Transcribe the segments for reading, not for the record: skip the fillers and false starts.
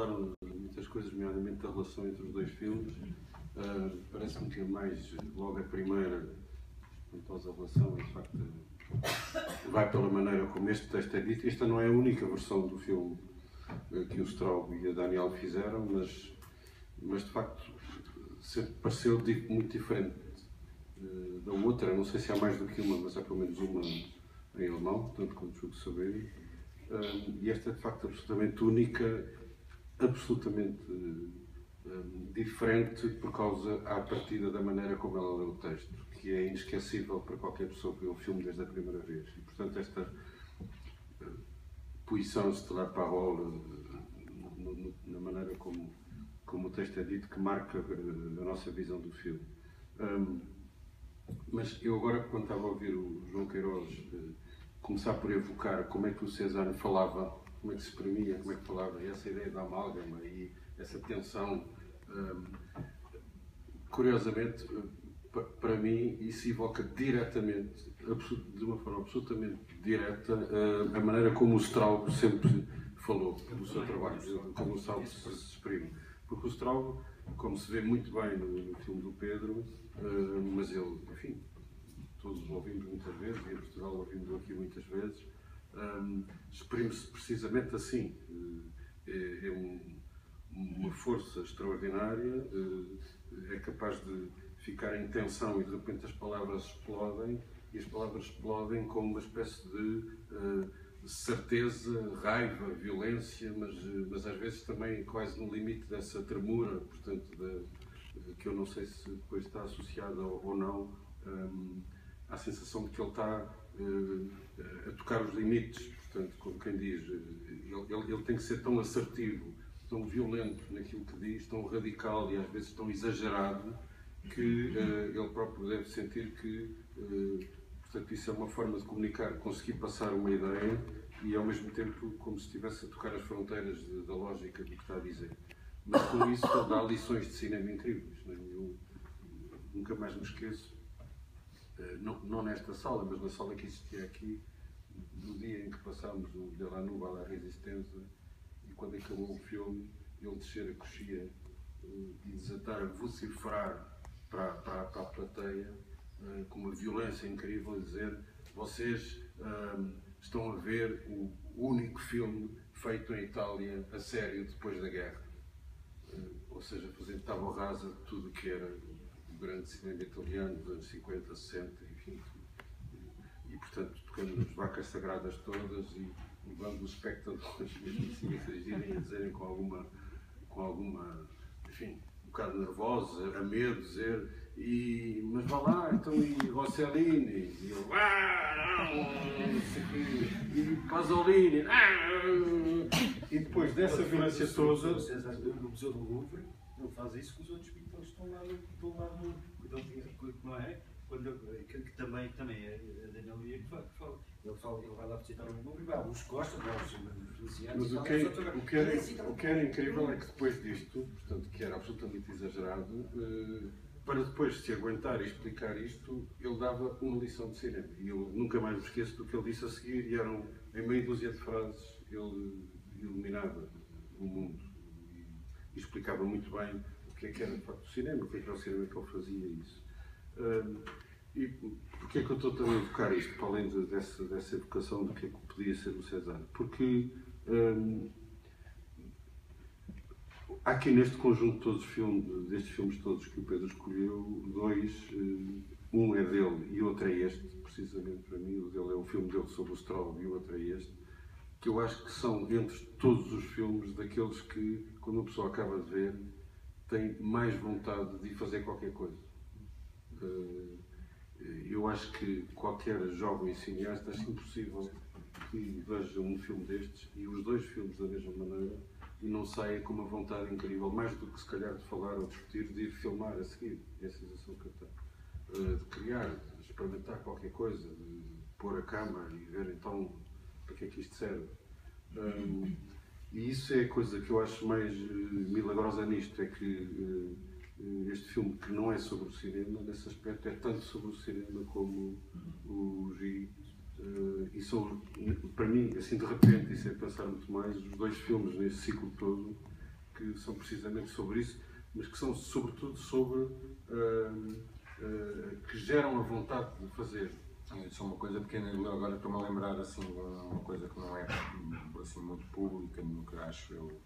falaram de muitas coisas, nomeadamente da relação entre os dois filmes. Parece-me que mais, logo a primeira, quanto à relação, de facto, vai pela maneira como este texto é dito. Esta não é a única versão do filme que o Straub e a Daniel fizeram, mas de facto sempre pareceu muito diferente da outra. Não sei se há mais do que uma, mas há pelo menos uma em alemão, tanto quanto julgo saber. E esta é de facto absolutamente única, absolutamente diferente por causa, à partida, da maneira como ela lê o texto, que é inesquecível para qualquer pessoa que vê o filme desde a primeira vez. E, portanto, esta puissance de la parole, na maneira como o texto é dito, que marca a nossa visão do filme. Mas eu agora, quando estava a ouvir o João Queiroz começar por evocar como é que o Cézanne falava, como é que se exprimia, como é que falava, e essa ideia da amálgama e essa tensão, curiosamente, para mim, isso evoca diretamente, de uma forma absolutamente direta, a maneira como o Straub sempre falou do seu trabalho, como o Straub se exprime. Porque o Straub, como se vê muito bem no filme do Pedro, mas ele, enfim, todos o ouvimos muitas vezes, e em Portugal ouvimos aqui muitas vezes, exprime-se precisamente assim. É uma força extraordinária, é capaz de ficar em tensão e de repente as palavras explodem, e as palavras explodem com uma espécie de certeza, raiva, violência, mas às vezes também quase no limite dessa tremura, portanto, que eu não sei se depois está associada ou não à sensação de que ele está a tocar os limites, portanto, como quem diz, ele tem que ser tão assertivo, tão violento naquilo que diz, tão radical e às vezes tão exagerado, que ele próprio deve sentir que, portanto, isso é uma forma de comunicar, conseguir passar uma ideia e ao mesmo tempo como se estivesse a tocar as fronteiras da lógica do que está a dizer. Mas com isso ele dá lições de cinema incríveis. Não é? Eu nunca mais me esqueço, não nesta sala, mas na sala que existia aqui, do dia em que passámos o De la Nuba à Resistência, e quando acabou o filme, ele descer a coxia e desatar a vociferar para a plateia, com uma violência incrível, a dizer: vocês estão a ver o único filme feito em Itália a sério depois da guerra. Ou seja, fazendo tábua rasa de tudo o que era o grande cinema italiano dos anos 50, 60, enfim. E, portanto, tocando nas vacas sagradas todas e levando os espectadores mesmo assim a reagirem, a dizerem com alguma, enfim, um bocado nervosa, a medo, dizer: mas vá lá, então, e Rossellini? E eu: não sei o quê, e Pasolini, e depois dessa violência toda... No Museu do Louvre, ele faz isso com os outros pintores que estão lá não é? Que também é a Daniel Lia que fala. Ele vai lá visitar o Louvre e vai, alguns gostam, os felicianos. Mas o que era incrível é que depois disto, portanto, que era absolutamente exagerado, para depois se aguentar e explicar isto, ele dava uma lição de cinema. E eu nunca mais me esqueço do que ele disse a seguir, e eram em meia dúzia de frases, ele iluminava o mundo e explicava muito bem o que era de facto o cinema, o que era o cinema que ele fazia isso. E porquê é que eu estou também a evocar isto, para além dessa evocação do que é que podia ser o Cézanne? Porque há aqui neste conjunto de todos os filmes, destes filmes todos que o Pedro escolheu, dois, um é dele e o outro é este, precisamente para mim, o dele é o filme dele sobre o Straub e o outro é este, que eu acho que são, entre todos os filmes, daqueles que, quando uma pessoa acaba de ver, tem mais vontade de fazer qualquer coisa. Eu acho que qualquer jovem cineasta acho impossível que veja um filme destes e os dois filmes da mesma maneira e não saia com uma vontade incrível, mais do que se calhar de falar ou discutir, de ir filmar a seguir. É a sensação que eu tenho. De criar, de experimentar qualquer coisa, de pôr a câmara e ver então para que é que isto serve. E isso é a coisa que eu acho mais milagrosa nisto, é que este filme, que não é sobre o cinema, nesse aspecto é tanto sobre o cinema como o Gi, e são, para mim, assim de repente, e sem pensar muito mais, os dois filmes nesse ciclo todo que são precisamente sobre isso, mas que são sobretudo sobre que geram a vontade de fazer. Só uma coisa pequena, agora estou-me a lembrar assim, uma coisa que não é assim, muito pública, nunca acho eu,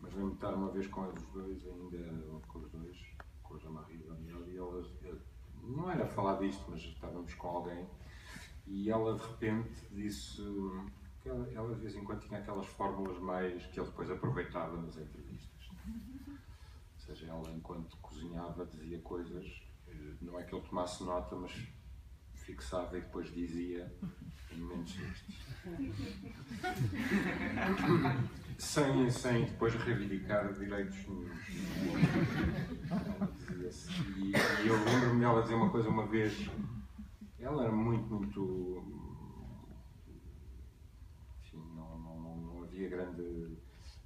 mas lembro-me de estar uma vez com eles dois, ainda com os dois, com a Jean-Marie e o Daniel, e elas, não era falar disto, mas estávamos com alguém, e ela de repente disse que ela de vez em quando tinha aquelas fórmulas mais que ele depois aproveitava nas entrevistas. Ou seja, ela enquanto cozinhava dizia coisas, não é que ele tomasse nota, mas fixava e depois dizia em momentos destes. sem depois reivindicar direitos nenhums. E eu lembro-me dela dizer uma coisa uma vez, ela era muito enfim, não havia grande,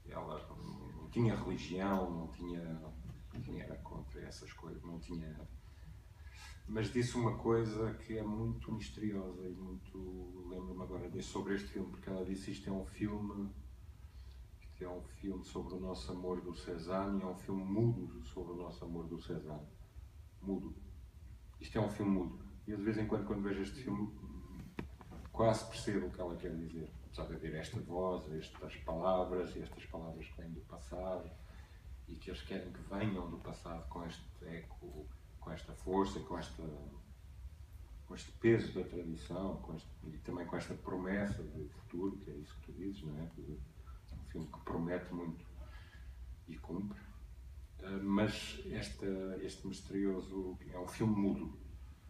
ela não tinha religião, não tinha era contra essas coisas, não tinha. Mas disse uma coisa que é muito misteriosa e muito, lembro-me agora sobre este filme, porque ela disse isto é um filme sobre o nosso amor do Cézanne, e é um filme mudo sobre o nosso amor do Cézanne. Mudo. Isto é um filme mudo. E eu de vez em quando vejo este filme, quase percebo o que ela quer dizer. Apesar de haver esta voz, estas palavras que vêm do passado, e que eles querem que venham do passado com este eco, com esta força, com este peso da tradição, e também com esta promessa de futuro, que é isso que tu dizes, não é? Um filme que promete muito e cumpre. Mas este misterioso é um filme mudo.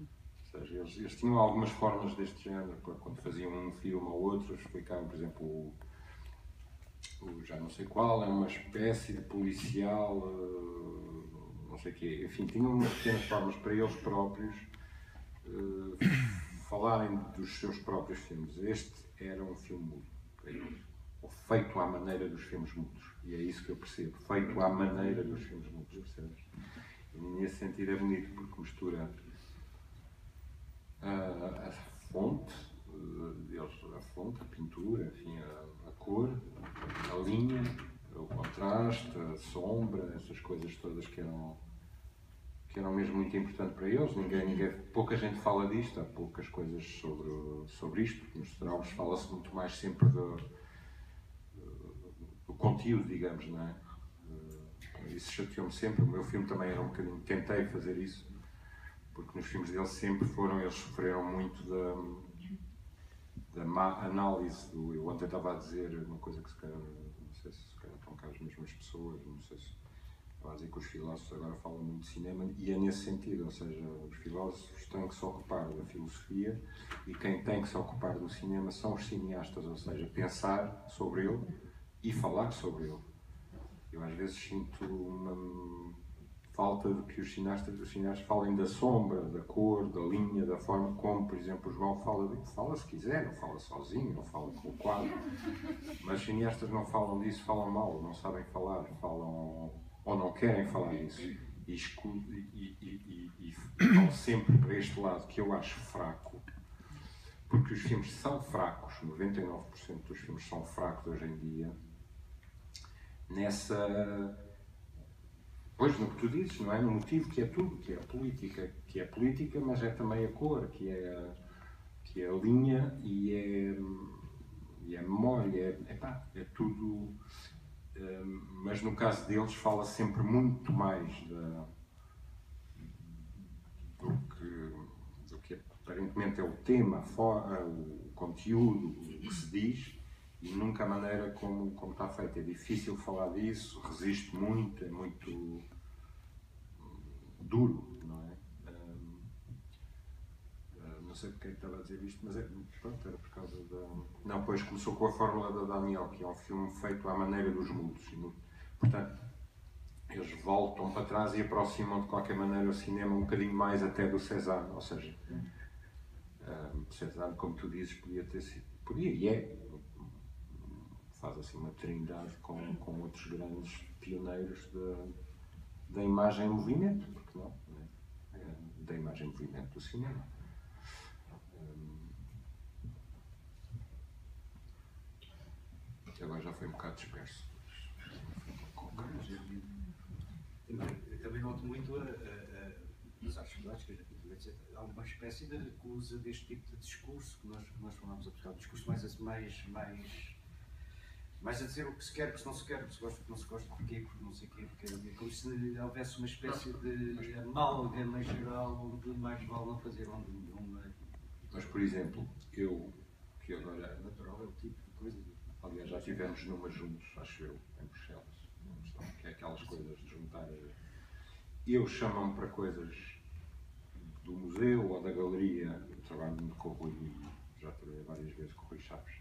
Ou seja, eles tinham algumas formas deste género, quando faziam um filme ou outro, explicavam, por exemplo, o já não sei qual, é uma espécie de policial, não sei o quê, enfim, tinham umas pequenas formas para eles próprios falarem dos seus próprios filmes. Este era um filme mudo para eles, ou feito à maneira dos filmes mudos, e é isso que eu percebo, feito à maneira dos filmes mudos, percebes? E nesse sentido é bonito, porque mistura a fonte, a pintura, enfim, a cor, a linha, o contraste, a sombra, essas coisas todas que eram mesmo muito importantes para eles. Pouca gente fala disto, há poucas coisas sobre isto. Nos trabalhos fala-se muito mais sempre do conteúdo, digamos, não é? Isso chateou-me sempre. O meu filme também era um bocadinho, tentei fazer isso, porque nos filmes deles sempre eles sofreram muito da má análise eu ontem estava a dizer uma coisa que se calhar, não sei se calhar estão cá as mesmas pessoas, não sei se estava a dizer que os filósofos agora falam muito de cinema, e é nesse sentido, ou seja, os filósofos têm que se ocupar da filosofia e quem tem que se ocupar do cinema são os cineastas, ou seja, pensar sobre ele e falar sobre ele. Eu às vezes sinto uma falta de que os cineastas falem da sombra, da cor, da linha, da forma como, por exemplo, o João fala se quiser, não fala sozinho, não fala com o quadro, mas os cineastas não falam disso, falam mal, não sabem falar, falam ou não querem falar disso, e vão sempre para este lado que eu acho fraco, porque os filmes são fracos, 99% dos filmes são fracos hoje em dia, pois, no que tu dizes, não é? No motivo que é tudo, que é a política, mas é também a cor, que é a linha e é a memória, é tudo. Mas no caso deles fala sempre muito mais do que aparentemente é o tema, o conteúdo, o que se diz, e nunca a maneira como está feito. É difícil falar disso, resiste muito, é muito duro, não é? Não sei porque é que estava a dizer isto, mas pronto, era por causa da... Não, pois começou com a Fórmula da Daniel, que é um filme feito à maneira dos mudos. Portanto, eles voltam para trás e aproximam de qualquer maneira o cinema um bocadinho mais até do Cézanne, ou seja, Cézanne, como tu dizes, podia e é, faz assim uma trindade com outros grandes pioneiros da imagem em movimento, porque não? Da imagem em movimento do cinema. Agora já foi um bocado disperso. noto muito nas artes plásticas, etc. Há uma espécie de recusa deste tipo de discurso que nós falamos a buscar. Um discurso mais a dizer o que se quer, o que não se quer, o que se gosta, o que não se gosta, porquê, porque não sei o quê, porque é como se houvesse uma espécie de amálgama geral onde mais vale não fazer uma. Mas, por exemplo, eu, que agora. Natural é o tipo de coisa. Aliás, já tivemos numa juntos, acho eu, em Bruxelas, que é aquelas coisas de juntar. Eu chamo-me para coisas do museu ou da galeria, eu trabalho muito com o Rui, já trabalhei várias vezes com o Rui Chaves,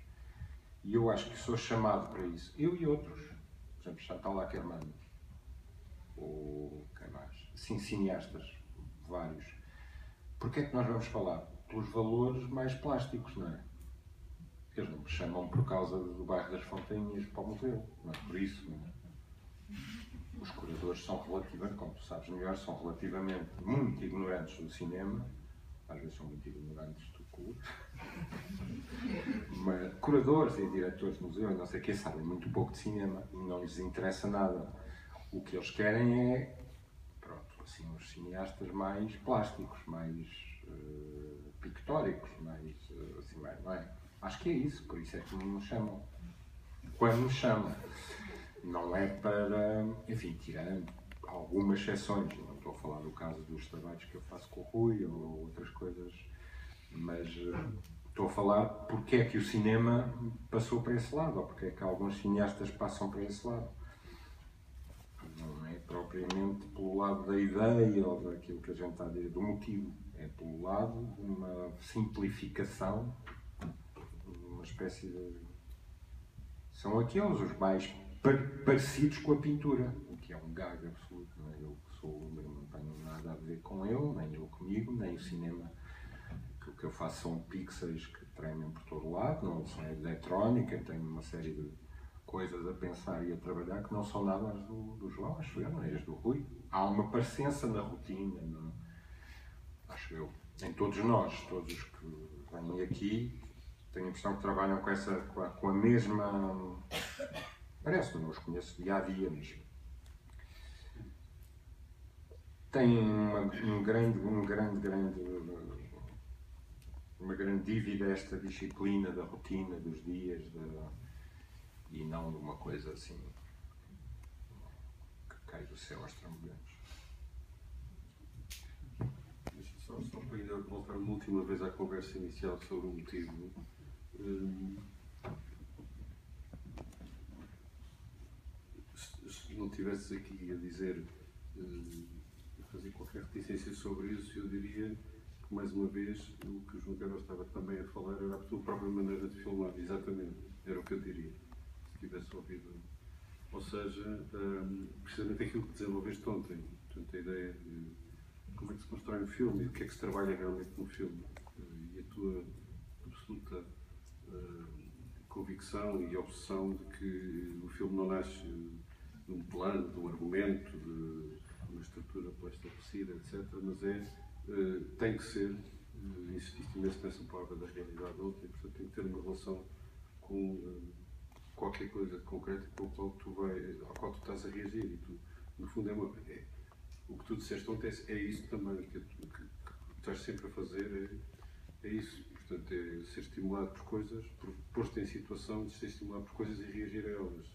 e eu acho que sou chamado para isso, eu e outros, por exemplo, Chantal Akerman, ou quem mais? Sim, cineastas, vários. Porque é que nós vamos falar? Pelos valores mais plásticos, não é? Eles não me chamam por causa do bairro das Fontainhas para o museu, não é por isso, não é? Os curadores são relativamente, como tu sabes melhor, são relativamente muito ignorantes do cinema, às vezes são muito ignorantes do curso, mas curadores e diretores de museu, não sei o que, sabem muito pouco de cinema e não lhes interessa nada. O que eles querem é, pronto, assim, os cineastas mais plásticos, mais pictóricos, mais assim, não é? Acho que é isso, por isso é que me chamam. Quando me chamam, não é para, enfim, tirando algumas exceções, não estou a falar do caso dos trabalhos que eu faço com o Rui ou outras coisas, mas estou a falar porque é que o cinema passou para esse lado, ou porque é que alguns cineastas passam para esse lado. Não é propriamente pelo lado da ideia ou daquilo que a gente está a dizer, do motivo, é pelo lado de uma simplificação, uma espécie de... São aqueles os mais parecidos com a pintura, o que é um gago absoluto, não é? Eu não tenho nada a ver com ele, nem ele comigo, nem o cinema. O que eu faço são pixels que tremem por todo lado, não são eletrónica, tenho uma série de coisas a pensar e a trabalhar que não são nada as do João, acho eu, nem as do Rui. Há uma parecença na rotina, não? Acho eu. Em todos nós, todos os que vêm aqui, tenho a impressão que trabalham com a mesma... Parece que não os conheço dia a dia, mas tem uma grande dívida esta disciplina da rotina, dos dias, e não de uma coisa assim que cai do céu aos trambolhões. Só para ainda voltar uma última vez à conversa inicial sobre o motivo. Se não estivesses aqui a dizer, a fazer qualquer reticência sobre isso, eu diria que, mais uma vez, o que o João Carlos estava também a falar era a tua própria maneira de filmar, exatamente, era o que eu diria, se tivesse ouvido. Ou seja, precisamente aquilo que desenvolveste ontem, portanto, a ideia de como é que se constrói um filme e o que é que se trabalha realmente no filme, e a tua absoluta convicção e obsessão de que o filme não nasce de um plano, de um argumento, de uma estrutura pré-estabelecida, etc., mas tem que ser, insististe imenso nessa palavra da realidade ontem, portanto tem que ter uma relação com qualquer coisa concreta ao qual tu estás a reagir, e tu, no fundo, o que tu disseste ontem é isso também, que estás sempre a fazer, é isso. Portanto, é ser estimulado por coisas, pôr-te em situação de ser estimulado por coisas e reagir a elas.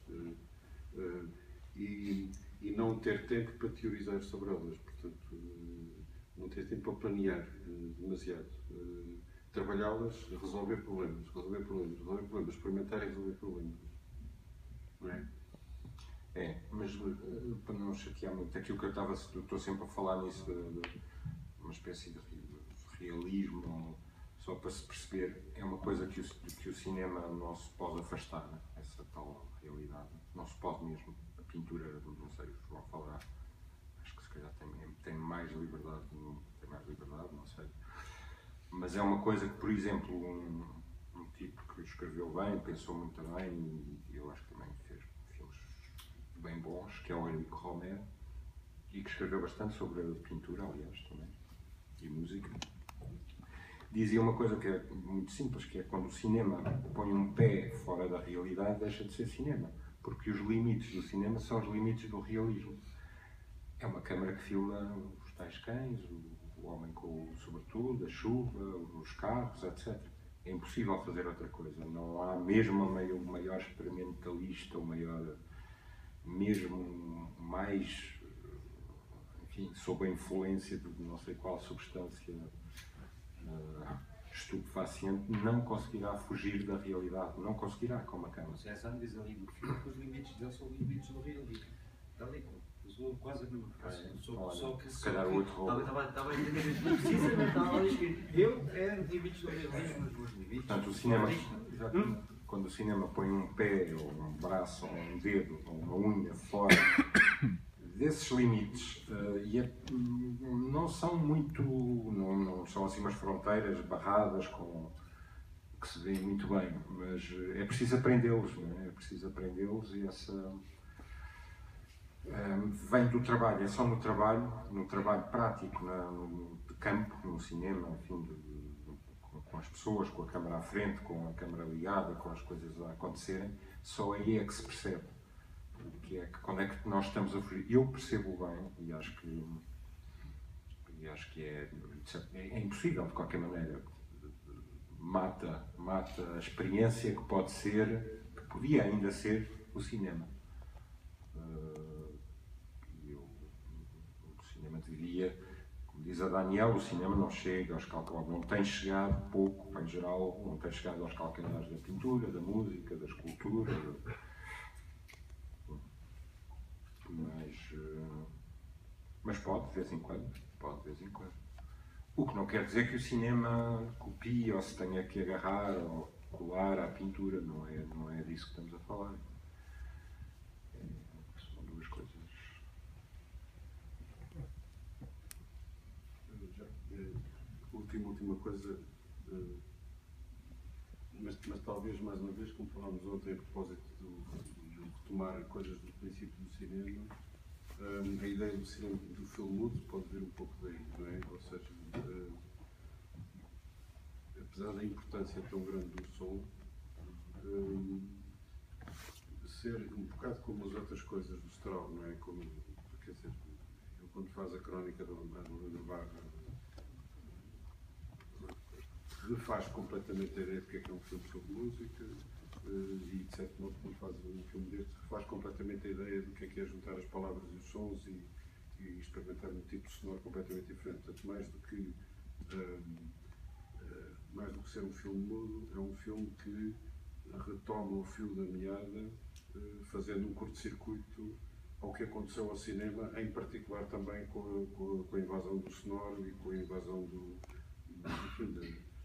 E não ter tempo para teorizar sobre elas. Portanto, não ter tempo para planear demasiado. Trabalhá-las, resolver problemas, experimentar e resolver problemas. Não é? É, mas para não chatear muito, aquilo que eu estou sempre a falar nisso, de uma espécie de realismo, só para se perceber, é uma coisa que o cinema não se pode afastar, né? Essa tal realidade, não se pode mesmo. A pintura, não sei, o João falará, acho que se calhar tem mais liberdade, não sei. Mas é uma coisa que, por exemplo, um tipo que escreveu bem, pensou muito bem, e eu acho que também fez filmes bem bons, que é o Éric Romer, e que escreveu bastante sobre a pintura, aliás, também, e música. Dizia uma coisa que é muito simples, que é quando o cinema põe um pé fora da realidade, deixa de ser cinema, porque os limites do cinema são os limites do realismo. É uma câmara que filma os tais cães, o homem com o sobretudo, a chuva, os carros, etc. É impossível fazer outra coisa. Não há mesmo o maior experimentalista, o maior, mesmo mais, enfim, sob a influência de não sei qual substância estupefaciente, não conseguirá fugir da realidade. Não conseguirá com uma câmara. O César diz ali no filme que os limites dele são limites do realismo. Está ali, usou quase a mesma frase. Só que se calhar o outro roubo. Estava a entender precisamente, estava ali escrito. Eu é limites do realismo, os meus limites. Portanto, o cinema, quando o cinema põe um pé, ou um braço, ou um dedo, ou uma unha fora desses limites, não são muito, não são assim umas fronteiras barradas que se vêem muito bem, mas é preciso aprendê-los, não é? É preciso aprendê-los e essa vem do trabalho, é só no trabalho prático, de campo, no cinema, enfim, com as pessoas, com a câmara à frente, com a câmara ligada, com as coisas a acontecerem, só aí é que se percebe quando é que nós estamos a fugir. Eu percebo bem e acho que é impossível de qualquer maneira. Mata a experiência que pode ser, que podia ainda ser o cinema. O cinema deveria, como diz a Daniel, o cinema não chega aos calcanhares, não tem chegado pouco, em geral, não tem chegado aos calcanhares da pintura, da música, da escultura. Mas pode, de vez em quando. O que não quer dizer que o cinema copie ou se tenha que agarrar ou colar à pintura, não é disso que estamos a falar. São duas coisas. Última coisa, mas talvez mais uma vez, como falámos ontem a propósito de retomar coisas do princípio do cinema, a ideia do cinema, do filme mudo pode vir um pouco daí, não é? Ou seja, apesar da importância tão grande do som, ser um bocado como as outras coisas do Straub, não é? Quer dizer, ele quando faz a crónica da Barra, refaz completamente a ideia do que é um filme sobre música, e de certo modo, quando faz um filme deste, refaz completamente a ideia do que é juntar as palavras e os sons e experimentar um tipo sonoro completamente diferente. Portanto, mais do que ser um filme mudo, é um filme que retoma o fio da meada, fazendo um curto-circuito ao que aconteceu ao cinema, em particular também com a invasão do sonoro e com a invasão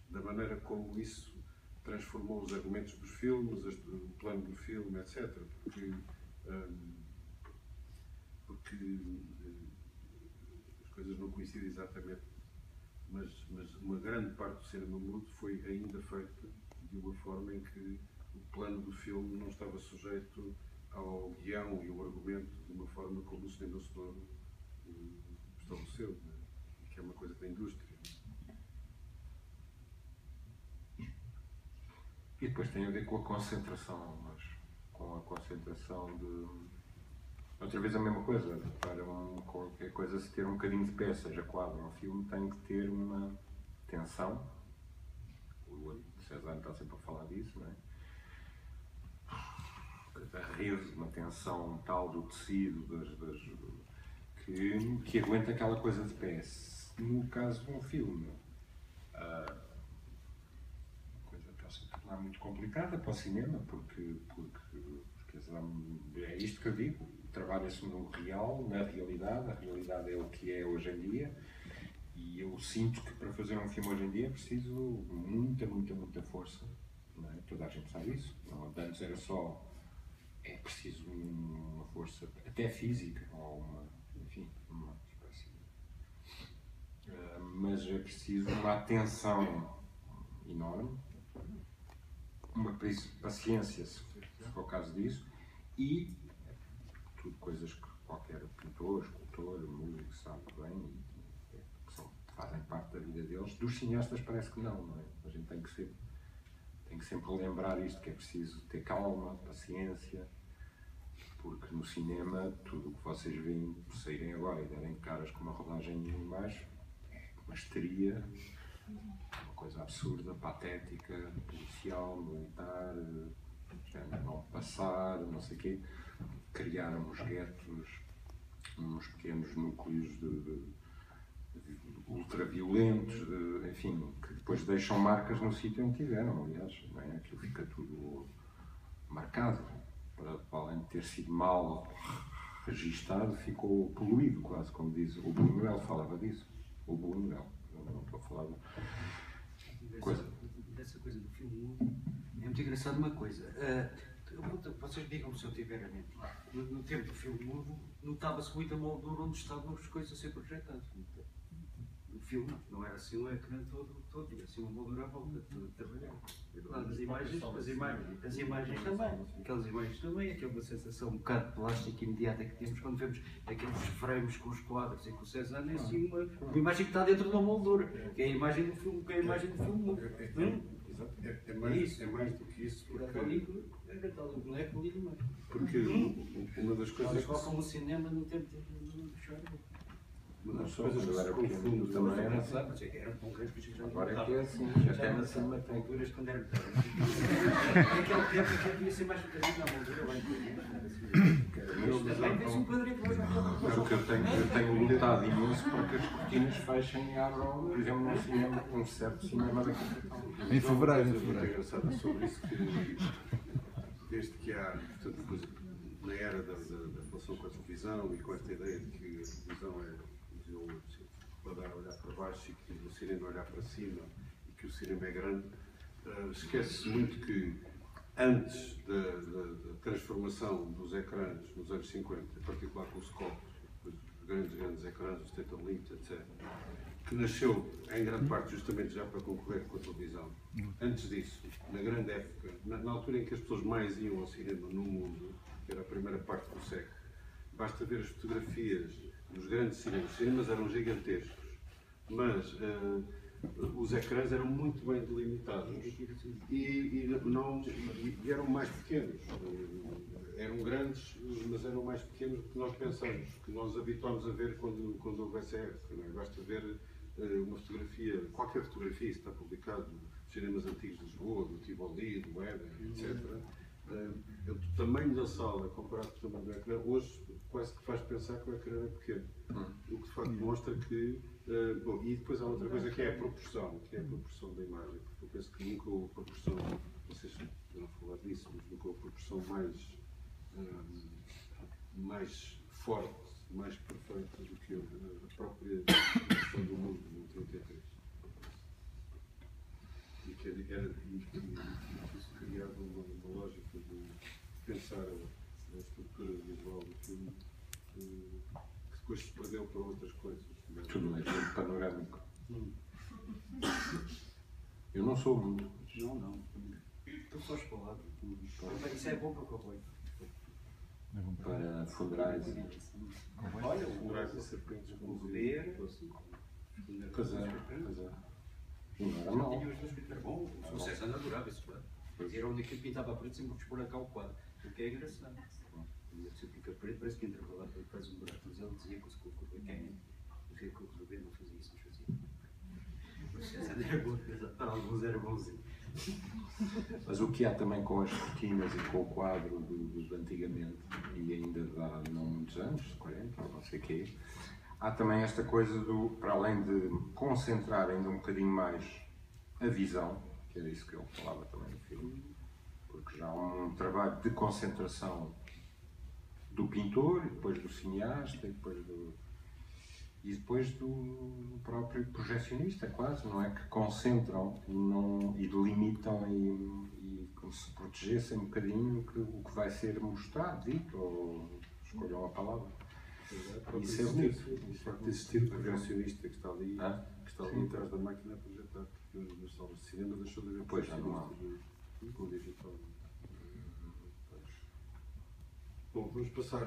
da maneira como isso transformou os argumentos dos filmes, o plano do filme, etc. Porque as coisas não coincidem exatamente, mas uma grande parte do cinema mudo foi ainda feita de uma forma em que o plano do filme não estava sujeito ao guião e ao argumento de uma forma como o cinema sonoro estabeleceu, né? Que é uma coisa da indústria. E depois tem a ver com a concentração, mas com a concentração de... Outra vez a mesma coisa, para qualquer coisa se ter um bocadinho de pé, seja quadro ou filme, tem que ter uma tensão. O César está sempre a falar disso, não é? A rede, uma tensão tal do tecido, que aguenta aquela coisa de pé. No caso de um filme, é muito complicada para o cinema, porque é isto que eu digo, trabalha-se no real, na realidade, a realidade é o que é hoje em dia, e eu sinto que para fazer um filme hoje em dia é preciso muita força, não é? Toda a gente sabe isso, não, antes era só, é preciso uma força, até física, ou uma espécie mas é preciso uma atenção enorme, uma paciência, se for o caso disso, e tudo coisas que qualquer pintor, escultor, músico sabe bem, fazem parte da vida deles. Dos cineastas parece que não é? A gente tem que sempre relembrar isto, que é preciso ter calma, paciência, Porque no cinema, tudo o que vocês veem saírem agora e derem caras com uma rodagem em baixo, uma histeria, uma coisa absurda, patética, policial, militar, não passar, não sei o quê. Criaram uns guetos, uns pequenos núcleos de ultraviolentos, enfim, que depois deixam marcas no sítio onde tiveram, aliás, não é? Aquilo fica tudo marcado, para além de ter sido mal registado, ficou poluído quase, como diz o Buñuel, falava disso, o Buñuel, não estou a falar dessa coisa do filme mudo. É muito engraçado uma coisa. Vocês digam-me se eu estiver a mentir. No tempo do filme mudo, notava-se muito a moldura onde estavam as coisas a ser projetadas. O filme não era assim um ecrã todo, tinha assim uma moldura à volta de trabalhar. As imagens também. Aquelas imagens também, aquela sensação um bocado plástica imediata que temos quando vemos aqueles frames com os quadros e com o Cézanne, é assim uma imagem que está dentro de uma moldura, que é a imagem do filme, mudo. É mais do que isso, Era tal o boneco ali no meio. porque uma das coisas Eles colocam o cinema no tempo do choro. Uma das Não coisas sou, que se eu era pequeno, confunde também era assim. Eram tão grandes que já Agora é que é assim, até na cima tem. alturas quando era naquele tempo que devia ser mais bocadinho na moldura, lá também vê-se um quadrito hoje É o que eu tenho lutado imenso para que as cortinas fechem e abram, por exemplo, num cinema, um certo cinema da capital. Em fevereiro. Uma coisa muito engraçada sobre isso, que desde que há, portanto, depois, na era da relação com a televisão e com esta ideia de que a televisão é para dar a olhar para baixo e que o cinema olhar para cima e que o cinema é grande, esquece-se muito que antes da transformação dos ecrãs nos anos 50, em particular com os scopes, os grandes ecrãs, os Tetalite, etc., que nasceu em grande parte justamente já para concorrer com a televisão. Antes disso, na grande época, na altura em que as pessoas mais iam ao cinema no mundo, que era a primeira parte do século, basta ver as fotografias dos grandes cinemas. Os cinemas eram gigantescos, mas os ecrãs eram muito bem delimitados e eram mais pequenos. Eram grandes, mas eram mais pequenos do que nós pensamos, que nós habituámos a ver quando houve essa época. Não é? Basta ver uma fotografia, qualquer fotografia, está publicado nos cinemas antigos de Lisboa, do Tivoli, do Éden, etc. O tamanho da sala comparado com o tamanho do ecrã, hoje quase que faz pensar que o ecrã é pequeno. O que de facto mostra que. Bom, e depois há outra coisa que é a proporção, da imagem. Porque eu penso que nunca houve proporção, vocês poderão falar disso, mas nunca houve proporção mais forte, mais perfeita do que a própria proporção do mundo no 33. E que isso criava uma lógica de pensar a estrutura visual do filme que depois se perdeu para outras coisas. Tudo é muito panorâmico. Eu não sou muito. Não. Tu só espalhado. Isso é bom para o cowboy. Para funerais e. Olha, Funerais e serpentes o beber. Pois é. E não era mal. Tinha os dois que era bom. O César adorava esse quadro. Era onde aquilo pintava preto sempre por expor cá o quadro. O que é engraçado. E se fica preto, parece que entra para lá, faz um buraco. Mas ele dizia que o quem dizia que o governo não fazia isso, mas fazia. O César era bom, para alguns era bonzinho. Mas o que há também com as cortinas e com o quadro do antigamente, e ainda de há não muitos anos, 40 ou não sei o quê, há também esta coisa para além de concentrar ainda um bocadinho mais a visão, que era isso que ele falava também no filme, porque já há um trabalho de concentração do pintor, e depois do cineasta, e depois do próprio projecionista, quase, não é? Que concentram e delimitam e como se protegessem um bocadinho o que vai ser mostrado, dito, ou escolham a palavra. Isso é bonito. O facto de existir o projecionista que está ali atrás da máquina a projetar, porque nas salas de cinema deixou de haver projecionista com o digital. Bom, vamos passar